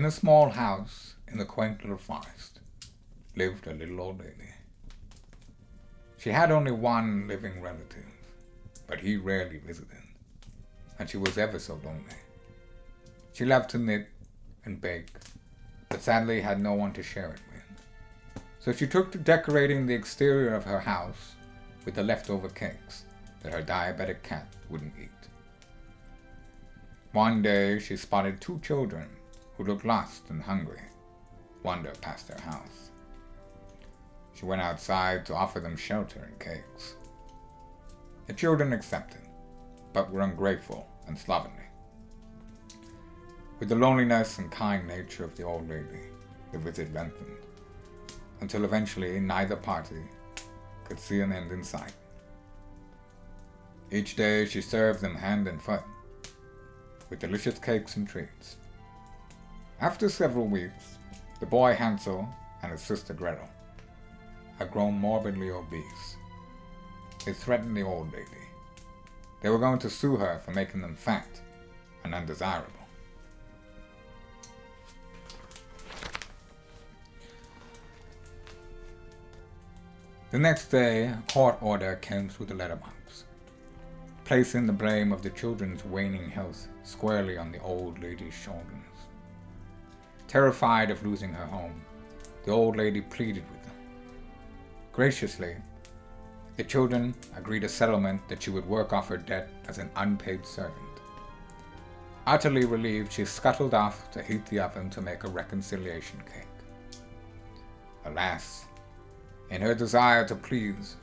In a small house in the quaint little forest lived a little old lady. She had only one living relative, but he rarely visited, and she was ever so lonely. She loved to knit and bake, but sadly had no one to share it with. So she took to decorating the exterior of her house with the leftover cakes that her diabetic cat wouldn't eat. One day she spotted two children who looked lost and hungry wander past their house. She went outside to offer them shelter and cakes. The children accepted, but were ungrateful and slovenly. With the loneliness and kind nature of the old lady, the visit lengthened, until eventually neither party could see an end in sight. Each day she served them hand and foot, with delicious cakes and treats. After several weeks, the boy Hansel and his sister Gretel had grown morbidly obese. They threatened the old lady. They were going to sue her for making them fat and undesirable. The next day, a court order came through the letterbox, placing the blame of the children's waning health squarely on the old lady's shoulders. Terrified of losing her home, the old lady pleaded with them. Graciously, the children agreed a settlement that she would work off her debt as an unpaid servant. Utterly relieved, she scuttled off to heat the oven to make a reconciliation cake. Alas, in her desire to please,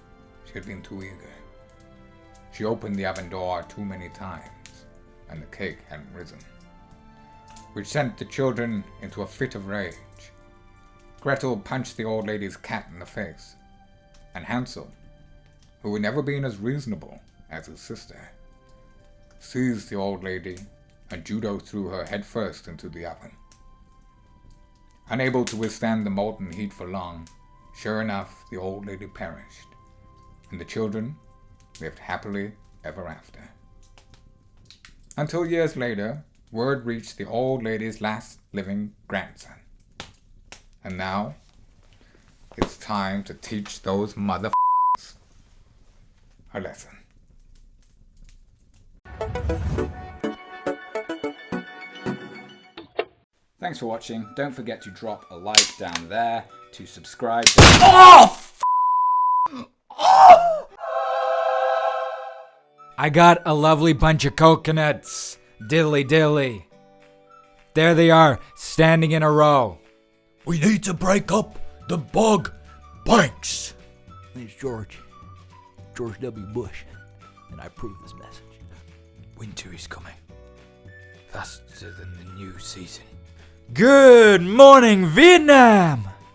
she had been too eager. She opened the oven door too many times, and the cake hadn't risen, which sent the children into a fit of rage. Gretel punched the old lady's cat in the face, and Hansel, who had never been as reasonable as his sister, seized the old lady and judo threw her headfirst into the oven. Unable to withstand the molten heat for long, sure enough, the old lady perished, and the children lived happily ever after. Until years later, word reached the old lady's last living grandson. And now, it's time to teach those motherfuckers a lesson. Thanks for watching. Don't forget to drop a like down there, to subscribe. I got a lovely bunch of coconuts. Dilly dilly. There they are, standing in a row. We need to break up the bug banks. It's George W. Bush, and I approve this message. Winter is coming. Faster than the new season. Good morning, Vietnam!